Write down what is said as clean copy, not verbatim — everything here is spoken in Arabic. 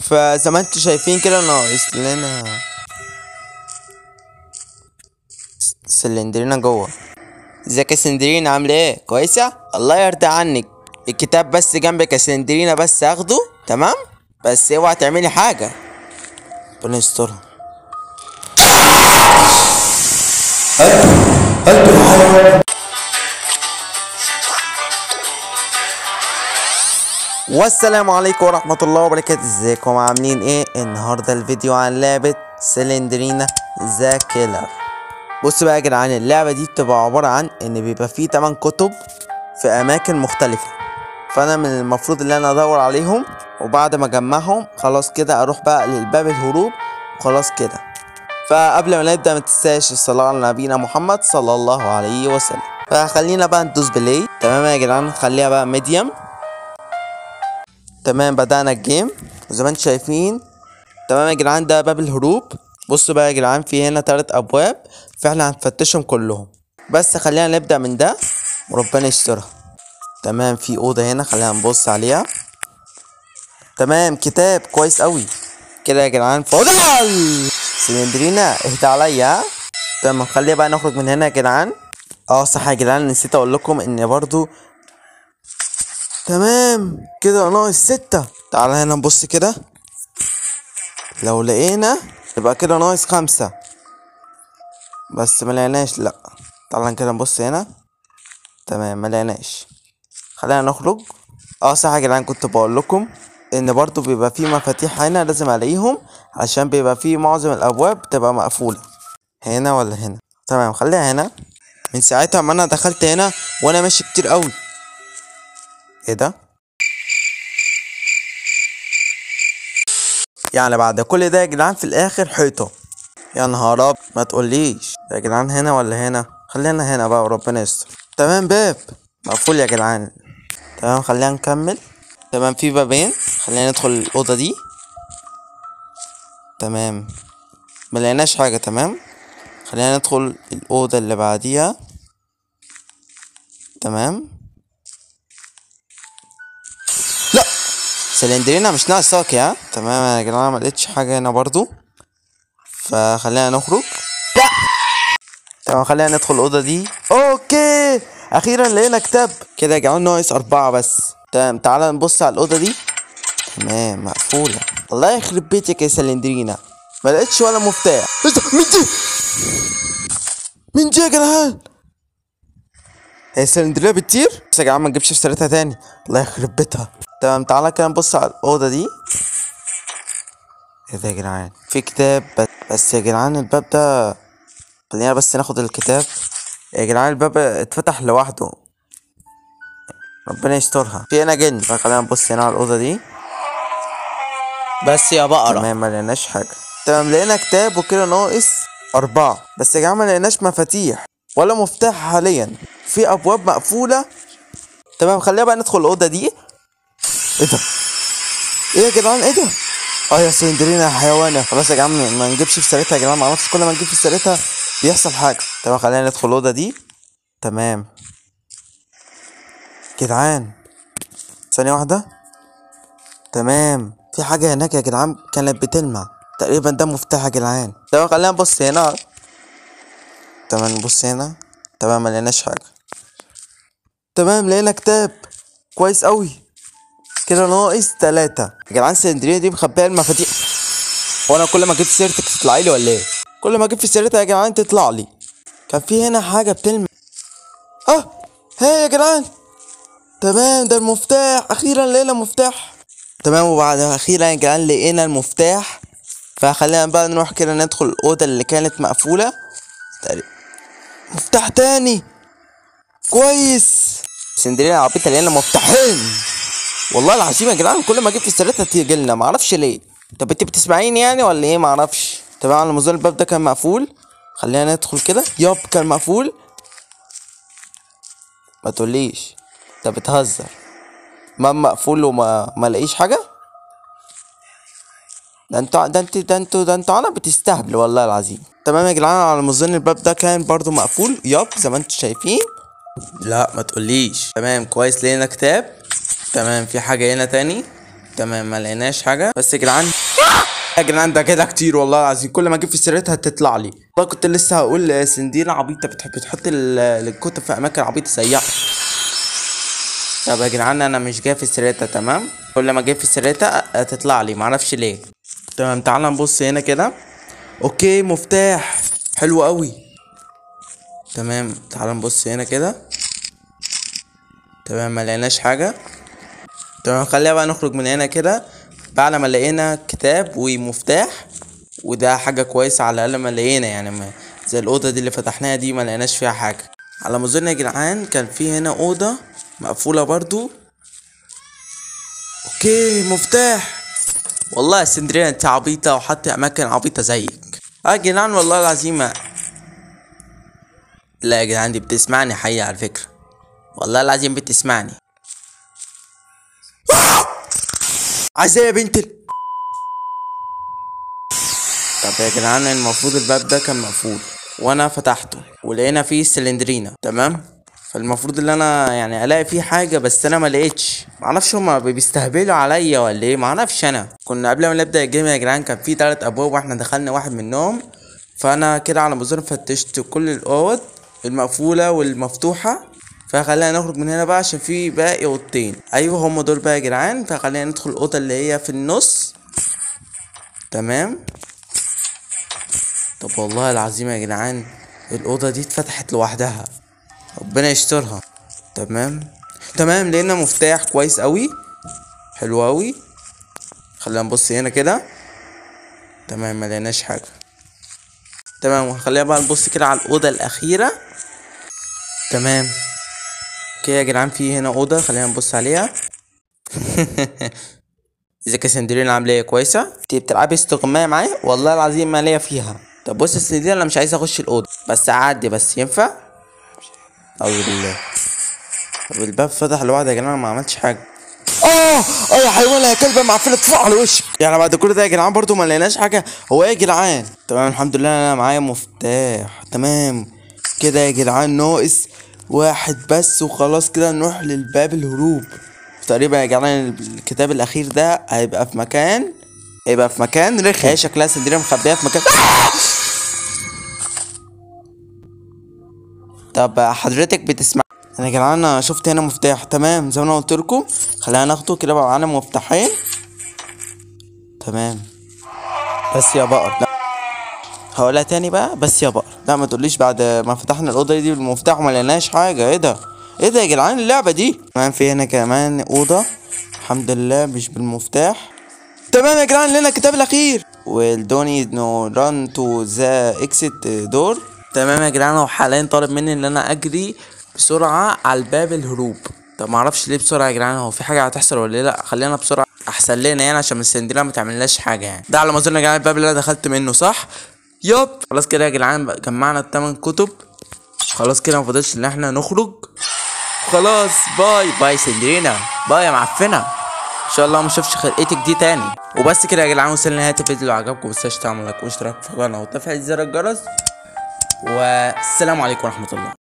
فزي ما انتوا شايفين كده ناقص لنا سلندرينا جوه. ازيك يا سلندرينا، عامله ايه؟ كويسه؟ الله يرضى عنك. الكتاب بس جنبك يا سلندرينا، بس اخده تمام، بس اوعى تعملي حاجه. ربنا يسترها. والسلام عليكم ورحمة الله وبركاته. ازيكم عاملين ايه؟ النهاردة الفيديو عن لعبة سلندرينا ذا كيلر. بصوا بقى يا جدعان، اللعبة دي بتبقى عبارة عن ان بيبقى فيه 8 كتب في اماكن مختلفة، فانا من المفروض ان انا ادور عليهم، وبعد ما اجمعهم خلاص كده اروح بقى للباب الهروب وخلاص كده. فقبل ما نبدأ متنساش الصلاة على نبينا محمد صلى الله عليه وسلم. فخلينا بقى ندوس بلاي. تمام يا جدعان، خليها بقى ميديوم. تمام، بدأنا الجيم وزي ما انتم شايفين. تمام يا جدعان، ده باب الهروب. بصوا بقى يا جدعان، في هنا 3 ابواب، فاحنا هنفتشهم كلهم، بس خلينا نبدأ من ده وربنا يسترها. تمام، في اوضة هنا خلينا نبص عليها. تمام، كتاب كويس قوي كده يا جدعان. فاضل سلندرينا اهدى عليا. تمام، خلينا بقى نخرج من هنا يا جدعان. صح يا جدعان، نسيت اقول لكم ان برضو تمام كده ناقص 6. تعالى هنا نبص كده، لو لقينا يبقى كده ناقص 5، بس ما لقيناش. لا تعالى كده نبص هنا. تمام، ما لقيناش. خلينا نخرج. صح يا جدعان، كنت بقول لكم ان برضو بيبقى في مفاتيح هنا لازم الاقيهم، عشان بيبقى في معظم الابواب بتبقى مقفولة. هنا ولا هنا؟ تمام، خليها هنا. من ساعتها ما انا دخلت هنا وانا ماشي كتير قوي. ايه ده؟ يعني بعد كل ده يا جدعان في الاخر حيطة؟ يا نهار ابيض، ما تقوليش يا جدعان. هنا ولا هنا؟ خلينا هنا بقى وربنا يستر. تمام، باب مقفول يا جدعان. تمام، خلينا نكمل. تمام، في بابين، خلينا ندخل الاوضه دي. تمام، ما لقيناش حاجه. تمام، خلينا ندخل الاوضه اللي بعديها. تمام، لا سلندرينا مش ناقصاك يا. تمام يا جدعان، ما لقيتش حاجه هنا برضو، فخلينا نخرج. لا تمام، خلينا ندخل الاوضه دي. اوكي، اخيرا لقينا كتاب. كده يا جدعان ناقص 4 بس. تمام، تعالى نبص على الاوضه دي. تمام، مقفوله. الله يخرب بيتك يا سلندرينا، ما لقيتش ولا مفتاح. مين دي؟ مين دي يا جدعان؟ هي سلندرينا بتطير؟ بس يا جدعان ما نجيبش في سيرتها تاني، الله يخرب بيتها. تمام، تعالى كده نبص على الاوضه دي. ايه ده يا جدعان؟ في كتاب بس يا جدعان الباب ده. خلينا بس ناخد الكتاب. يا جدعان الباب اتفتح لوحده، ربنا يسترها. في هنا جن. خلينا نبص هنا على الاوضه دي. بس يا بقرة. تمام، ما لقيناش حاجه. تمام، لقينا كتاب وكده ناقص 4 بس يا جدعان. ما لقيناش مفاتيح ولا مفتاح حاليا، في ابواب مقفوله. تمام، خلينا بقى ندخل الاوضه دي. ايه ده؟ ايه يا جدعان؟ ايه ده؟ يا سلندرينا حيوانه. خلاص يا جدعان ما نجيبش في سيرتها يا جدعان، معرفش كل ما نجيب في سيرتها بيحصل حاجه. تمام، خلينا ندخل الاوضه دي. تمام جدعان، ثانيه واحده. تمام، في حاجه هناك يا جدعان كانت بتلمع، تقريبا ده مفتاح يا جدعان. تمام، خلينا نبص هنا. تمام، نبص هنا. تمام، ما لقيناش حاجه. تمام، لقينا كتاب كويس قوي كده ناقص 3. يا جدعان سلندرينا دي مخبيه المفاتيح، وانا كل ما اجيب سيرتك تطلعي لي ولا ايه؟ كل ما اجيب في سيرتها يا جدعان تطلع لي. كان في هنا حاجه بتلمع. هي يا جدعان. تمام، ده المفتاح. اخيرا لقينا مفتاح. تمام، وبعد اخيرا يا جدعان لقينا المفتاح. فخلينا بقى نروح كده ندخل الاوضه اللي كانت مقفوله. مفتاح تاني كويس. سندريلا عبيطه لقينا مفتاحين، والله العظيم يا جدعان. كل ما اجيب في سيرتها تيجي لنا، معرفش ليه. طب انت بتسمعيني يعني ولا ايه؟ معرفش. تمام، على ما اظن الباب ده كان مقفول. خلينا ندخل كده. كان مقفول. ما تقوليش انت بتهزر. ما مقفول وما لاقيش حاجه. ده انتوا انا بتستهبل والله العظيم. تمام يا جدعان، على ما اظن الباب ده كان برضو مقفول. زي ما انتوا شايفين. لا ما تقوليش. تمام كويس، لقينا كتاب. تمام، في حاجه هنا تاني. تمام ما لقيناش حاجه. بس يا جدعان يا جدعان ده كده كتير والله العظيم، كل ما اجيب في سيرتها تطلع لي. والله كنت لسه هقول سندينا عبيطه بتحب تحط الكتب في اماكن عبيطه سيئه. طب يا جدعان انا مش جاي في سيرتها تمام، كل ما اجيب في سيرتها تطلع لي معرفش ليه. تمام تعال نبص هنا كده. اوكي مفتاح حلو قوي. تمام تعال نبص هنا كده. تمام ما لقيناش حاجه. تمام خلينا بقى نخرج من هنا كده بعد ما لقينا كتاب ومفتاح، وده حاجه كويسه على الاقل ما لقينا يعني ما زي الاوضه دي اللي فتحناها دي ما لقيناش فيها حاجه. على ما اظن يا جدعان كان في هنا اوضه مقفوله برضو. اوكي مفتاح. والله يا سندرينا انت عبيطه وحطي اماكن عبيطه زيك. يا جدعان والله العظيم لا يا جدعان دي بتسمعني حقيقة على فكرة، والله العظيم بتسمعني. عايزة يا بنت طب يا جدعان المفروض الباب ده كان مقفول وانا فتحته ولقينا فيه سلندرينا تمام، فالمفروض ان انا يعني الاقي فيه حاجه، بس انا ما لقيتش. معرفش هما بيستهبلوا عليا ولا ايه، معرفش. انا كنا قبل ما نبدا الجيم يا جدعان كان فيه 3 ابواب واحنا دخلنا واحد منهم، فانا كده على ما اظن فتشت كل الاوض المقفوله والمفتوحه. فخلينا نخرج من هنا بقى عشان في باقي اوضتين. ايوه هم دول بقى يا جدعان. فخلينا ندخل الاوضه اللي هي في النص. تمام. طب والله العظيم يا جدعان الاوضه دي اتفتحت لوحدها، ربنا يسترها. تمام لقينا مفتاح كويس قوي، حلو قوي. خلينا نبص هنا كده. تمام ما لقيناش حاجه. تمام وخلينا بقى نبص كده على الاوضه الاخيره. تمام اوكي يا جدعان في هنا اوضه خلينا نبص عليها. ازيك يا سندرينا عامله ايه؟ كويسه؟ انت بتلعبي استغمايه معايا؟ والله العظيم ما ليا فيها. طب بص يا سندرينا انا مش عايز اخش الاوضه بس اعدي بس ينفع؟ اعوذ بالله. طب الباب فتح لوحده يا جدعان ما عملتش حاجه. يا حيوان يا كلبه معفنه تفوق على وشك. يعني بعد كل ده يا جدعان برضو ما لقيناش حاجه. هو ايه يا جدعان؟ تمام الحمد لله انا معايا مفتاح. تمام كده يا جدعان ناقص واحد بس وخلاص كده نروح للباب الهروب. تقريبا يا جدعان الكتاب الاخير ده هيبقى في مكان رخم. هي شكلها سندرينا مخبيه في مكان. طب حضرتك بتسمع؟ انا يا جدعان انا شفت هنا مفتاح. تمام زي ما انا قلت لكم خلينا ناخده كده بقى معانا مفتاحين. تمام بس يا بقر لا هقولها تاني بقى. بس يا بقر لا ما تقوليش بعد ما فتحنا الاوضه دي بالمفتاح وما لقيناش حاجه. ايه ده يا جدعان اللعبه دي؟ كمان في هنا كمان اوضه الحمد لله مش بالمفتاح. تمام يا جدعان لقينا الكتاب الاخير والدوني نو ران تو ذا اكسيت دور. تمام يا جدعان هو حاليا طالب مني ان انا اجري بسرعه على الباب الهروب. طب ما اعرفش ليه بسرعه يا جدعان، هو في حاجه هتحصل ولا لا؟ خلينا بسرعه احسن لنا يعني عشان السندريلا ما تعملناش حاجه يعني. ده على ما اظن يا جدعان الباب اللي انا دخلت منه صح؟ يب خلاص كده يا جدعان جمعنا ال8 كتب. خلاص كده ما فاضلش ان احنا نخرج. خلاص باي سندرينا، باي يا معفنه. ان شاء الله ما اشوفش خلقتك دي تاني. وبس كده يا جدعان وصلنا لنهايه الفيديو. لو عجبكم متنساش تعملوا لايك واشتراك في القناه وتفعيل زر الجرس. والسلام عليكم ورحمه الله.